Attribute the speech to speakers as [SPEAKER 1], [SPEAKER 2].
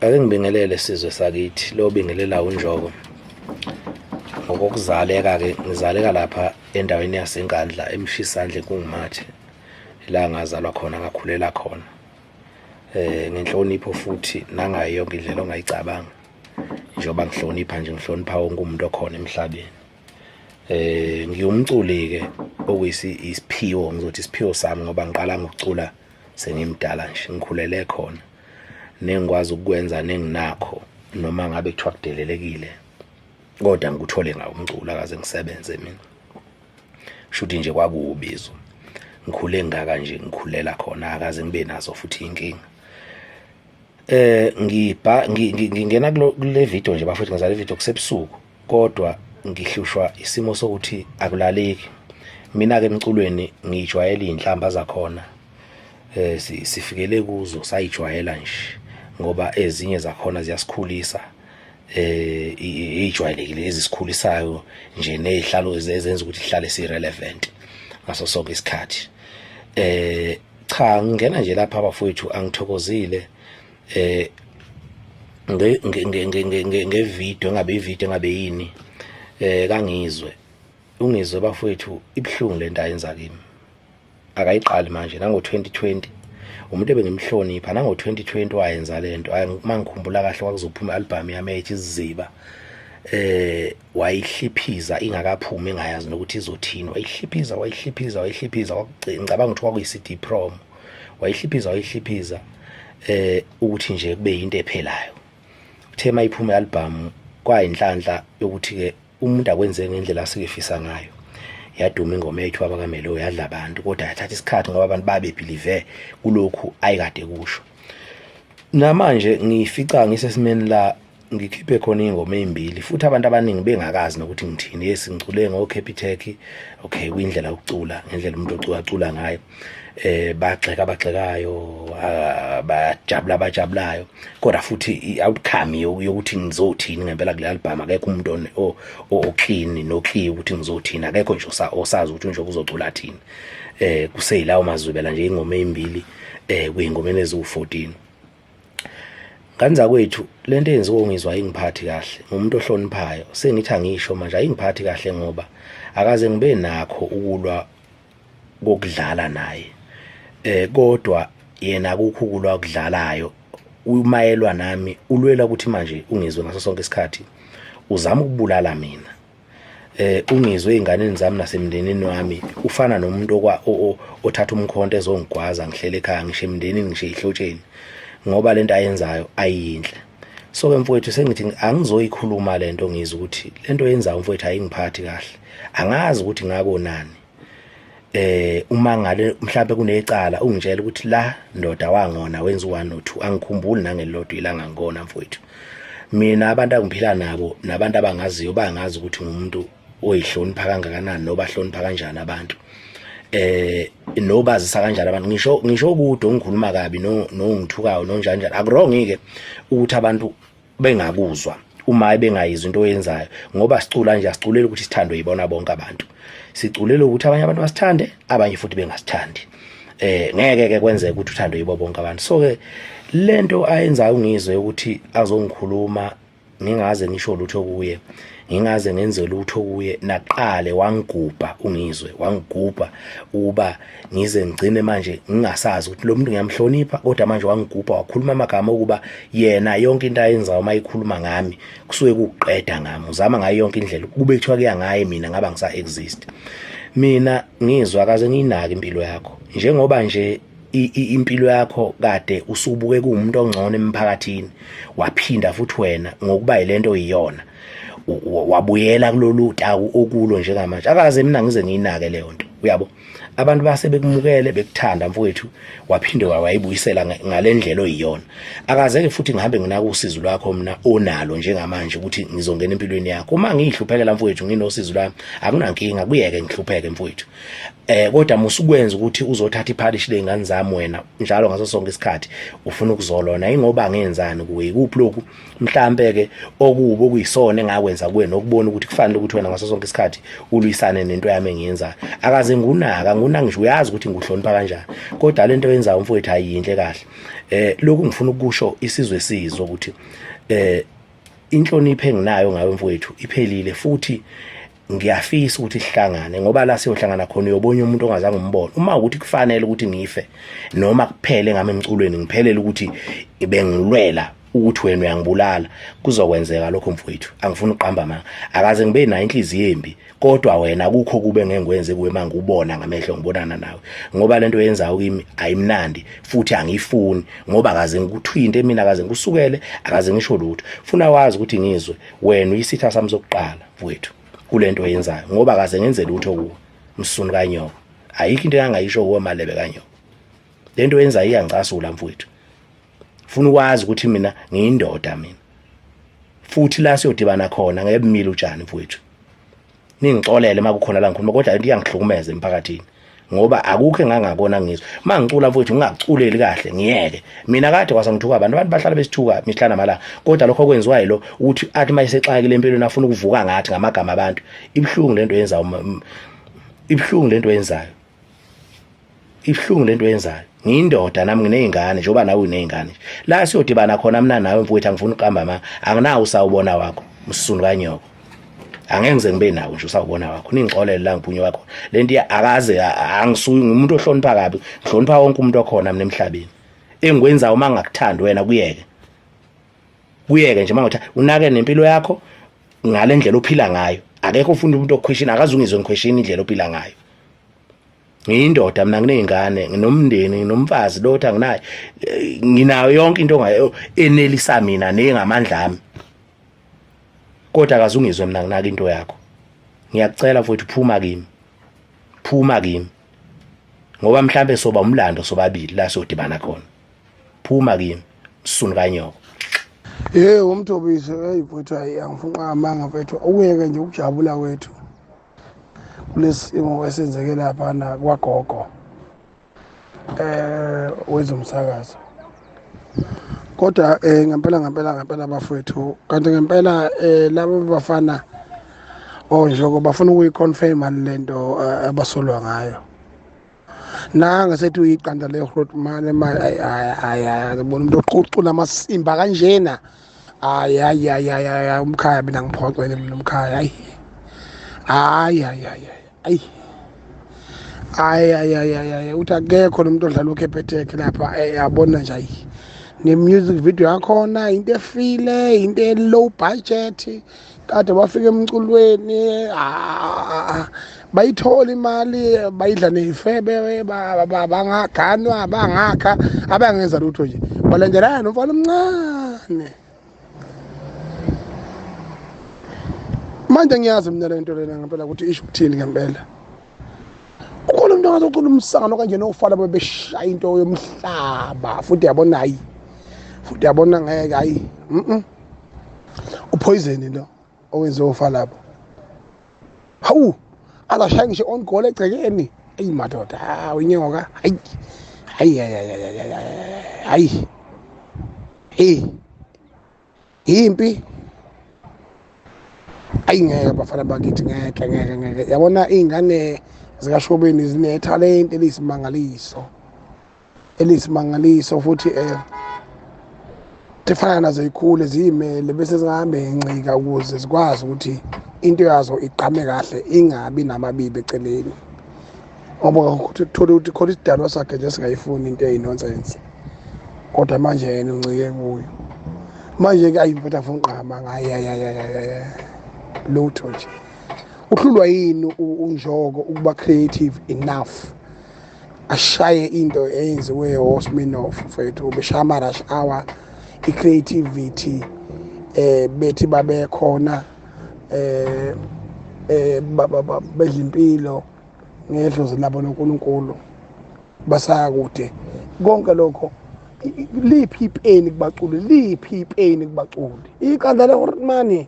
[SPEAKER 1] Ake ngibingelele sizwe sakithi lo bingelela uNjoko. Ngokuzaleka-ke ngizaleka lapha endaweni yaseNkandla eMshisandle kungumathe la ngazalwa khona ngakhulela khona. Ngenhlonipho futhi nangayo yonke indlela ongayicabanga. Njengoba ngihlonipha nje ngihlonipha wonke umuntu okhona emhlabeni. Ngiyumculi-ke isiphiwo ngizothi isiphiwo sami ngoba ngiqala ngokucula sengimdala nje ngikhulele khona. Nengikwazi ukwenza nenginakho noma ngabe kuthiwa kudelelekile kodwa ngikuthole ngawo umculo akaze ngisebenze mina. Shuthi nje kwakuwubizo. Ngikhule ngaka nje ngikhulela khona akaze ngibe nazo futhi inkinga. Ngingena kule video nje bafethu ngizala video kusebusuku kodwa ngihlushwa isimo sokuthi akulaleki. Mina ke emculweni ngijwayele inhlamba zakhona. Sifikele kuzo sayijwayela nje ngoba ezinye zakhona ziyasikhulisa ejwayelekile ezisikhulisayo nje nezihlalo ezenza ukuthi ihlale si-relevant ngaso sonke isikhathi. Cha ngingena nje lapha abafowethu angithokozile ngevideo engabe ivideo engabe yini kangizwe ungizwe bafowethu ibhlungu lento ayenza kimi akayiqali manje nango-2020 umuntu ebengimhlonipha nango-2020 wayenza lento mangikhumbula kahle kwakuzophuma i-album yami ethi Isiziba wayihliphiza ingakaphumi engayazi nokuthi izothini wayihliphiza ngicabanga ukuthi kwakuyi-CD prom wayihliphiza ukuthi nje kube yinto ephelayo. Uthe mayiphuma i-album kwayinhlanhla yokuthi ke umuntu akwenze ngendlela asikefisa ngayo. Yaduma ingoma yethu abakamelo yadla abantu kodwa yathatha isikhathi ngoba abantu babebelieve kulokhu ayikade kusho. Namanje ngifica ngisesimeni la ngikhiphe khona ingoma ezimbili futhi abantu abaningi bengakazi nokuthi ngithini. Yes ngicule ngoCapitec okay kuyindlela yokucula ngendlela umuntu ocula ngayo. Bagxekayo bajabulayo kodwa futhi i-outcome yokuthi ngizothini ngempela kule album akekho umuntu oclean nokhiye ukuthi ngizothini akekho nje osazi ukuthi nje uzocula thini. Kuseyilawo mazwibela nje ingoma ezimbili kuyingomeni eziwu14. Kanza kwethu lento yenziwa ngizwa ingiphathi kahle ngumuntu ohloniphayo sengithi angisho manje ayingiphathi kahle ngoba akaze ngibe nakho ukulwa kokudlala naye. Kodwa yena akukho ukulwa okudlalayo umayelwa nami ulwela ukuthi manje ungizwe ngaso sonke isikhathi uzama ukubulala mina. Ungizwe einganeni zami nasemndenini wami ufana nomuntu othatha umkhonto ezongigwaza ngihlele ekhaya ngisho emndenini ngisho ihlotsheni ngoba lento ayenzayo ayinhle. So ke mfowethu sengithi angizoyikhuluma lento ngizwe ukuthi lento yenzayo mfowethu ayingiphathi kahle. Angazi ukuthi ngabonani. Uma ngale mhlawumbe kunecala ungitshela ukuthi la ndoda wangona wenza u1 no2 angikhumbuli nangelilodwa ilanga ngona mfowethu. Mina abantu angiphila nabo nabantu abangaziyo bangazi ukuthi ngumuntu oyihlonipha kangakanani noba hlonipha kanjani abantu. Nobazisa kanjani abantu ngisho kude ngikhuluma kabi nongithukayo nonjani akurongike ukuthi abantu bengakuzwa uma bengayizwa into oyenzayo ngoba sicula nje asiculela ukuthi sithandwe yibona bonke abantu. Siculela ukuthi abanye abantu basithande abanye futhi bengasithandi. Ngeke ke kwenzeke ukuthi uthandwe yibo bonke abantu. So ke lento ayenzayo ngizwe ukuthi azongikhuluma ngingaze ngisho lutho kuye ngingaze ngenze lutho kuye naqale wangigubha ungizwe wangigubha uba ngize ngigcine manje ngingasazi ukuthi lo muntu ngiyamhlonipha kodwa manje wangigubha wakhuluma amagama okuba yena yonke into ayenzayo mayikhuluma ngami kusuke kuqeda ngami uzama ngayo yonke indlela kube kuthiwa kuya ngaye mina ngaba ngisa exist. Mina ngizwa akaze nginaka impilo yakho njengoba nje impilo yakho kade usubuke kuumuntu ongcono emphakathini waphinda futhi wena ngokuba yilento iyona wabuyela kulolu taku okulo njengamanje akaze mina ngize ngiyinake leyo nto uyabo. Abantu base bekumukele bekuthanda mfowethu waphinde wayibuyisela ngalendlela oyiyona. Akaze ke futhi ngihambe nginaka usizo lwakho mina onalo njengamanje ukuthi ngizongena empilweni yakho. Uma ngihluphekela mfowethu nginosizo lwami akunankinga kuyeke ngihlupheke mfowethu. Kodwa musukwenza ukuthi uzothatha iphalish lengane zami wena njalo ngaso sonke isikhathi ufuna ukuzolona ingoba ngenzani kuwe ikuphi lokhu mhlambe ke okubo okuyisona engakwenza kuwe nokubona ukuthi kufanele ukuthi wena ngaso sonke isikhathi ulwisane nento yami engiyenza. Akaze ngunaka ngiyakubona ngisho uyazi ukuthi nguhlonipha kanjani kodwa lento yenzayo mfowethu ayinhle kahle lokhu ngifuna ukusho isizwe sizwe ukuthi inhlonipho enginayo ngawe mfowethu iphelile futhi ngiyafisa ukuthi sihlangane ngoba la siyohlangana khona uyobona umuntu ongazange umbone uma ukuthi kufanele ukuthi ngife noma kuphele ngami emculweni ngiphelele ukuthi bengilwela ukuthi wena uyangibulala kuzokwenzeka lokho mfowethu angifuni uqamba manga akaze ngibe nayo inhliziyo embi kodwa wena kukho kube ngengikwenze kuwe manje ubona ngamehlo ngibonana nawe ngoba lento yenzayo kimi ayimnandi futhi angifuni ngoba akaze ngikuthwinte mina akaze ngikusukele akaze ngisho lutho funa wazi ukuthi ngizwe wena uyisitha sami sokuqala mfowethu kulento yenzayo ngoba akaze ngenze lutho kuwe msunu kanyoko ayikho into engayisho kuwe malebe kanyoko lento yenzayo iyangicasula mfowethu funa ukwazi ukuthi mina ngiyindoda mina futhi la siyodibana khona ngebumile utshani mfowethu ningixolele makukhona la ngikhuluma kodwa into iyangihlukumeza emphakathini ngoba akukho engangabona ngizwe mangicula mfowethu ngingacuculeli kahle ngiyeke mina kade kwasangithuka abantu bahlala besithuka mihlana malanga kodwa lokho kwenziwayo lo ukuthi athi mayisexakile empilweni afuna ukuvuka ngathi ngamagama abantu ibhlungu lento yenzayo ibhlungu lento yenzayo ibhlungu lento yenzayo ngiyindoda nami nginezingane njengoba nawe unezingane la siyodibana khona mina nawe mfowethu angifuni uqamba ma anginawo usawubona wakho msunu kanyoko angeke ngize ngibe nawo nje usawubona wakho ningixolele la ngibunye wakho lento akaze angisuyi ngumuntu ohlonipha kabi ngihlonipha wonke umuntu okhona mina emhlabeni engikwenzayo uma ngakuthanda wena kuyeke nje mangathi unake nempilo yakho ngale ndlela ophila ngayo akekho ufunda umuntu okuquestion akaze ungizwe ngiquestion indlela ophila ngayo ngiyindoda mina nginezingane nginomndeni nginomfazi lotha anginayo nginayo yonke into ngayo enelisa mina nengamandla ami kodwa akazungizwe mina nginaka into yakho ngiyakucela futhi phuma kimi ngoba mhlambe soba umlando sobabili la sodibana khona phuma kimi msunu kanyoko
[SPEAKER 2] umthobisi mfowethu angifuna amanga mfowethu ukuyeke nje ukujabula kwethu kulesimo esenzeke lapha na kwagogo wezomsakazo kodwa ngempela bafowethu kanti ngempela labo bafana onjoko bafuna ukuyiconfirm lento abasolwa ngayo nanga sethi uyiqanda le Grootman ayabona umuntu oqucula amasimba kanjena ay umkhaya mina ngiphoqele mina umkhaya ay uthi akekho nomuntu odlala uKepetek lapha yabona nje ne-music video yakhona into efile into low budget kade bafika emculweni bayithola imali bayidla nezifebe bangaganwa bangakha abangenza lutho nje balendelana nomfana omncane manje ngiyazi mina lento lena ngempela ukuthi isho ukuthini ngempela ukhona umuntu ongazocula umsangano kanje nofala bebeshaya into yomhlaba futhi yabona futhi yabona ngeke upoison lo owenze ufala lapho hawu akashaya ngisho on goal egcekeni madoda unyengoka impi ngeke bafana bakithi ngeke yabona izingane zikaShobeni zinetalent elisimangaliso futhi tefana nazo ikhule zimele bese zingahambe incika ukuze zikwazi ukuthi into yazo iqhame kahle ingabi namabibi eceleni ngoba ukuthola ukuthi khona isidalwa sakhe nje singayifuni into eyinonsense kodwa manje yena uncike kuyo manje ke ayimfethu afuna uqhama ngaye lutho nje uhlulwa yini unjoko ukuba creative enough ashaye into eyenziwe Osminoff mfethu ubeshama rush hour i-creativity bethi babe khona bedla impilo ngedlozi labo noNkulunkulu basaya kude konke lokho liphi ipeni kubaculi iqanda le Grootman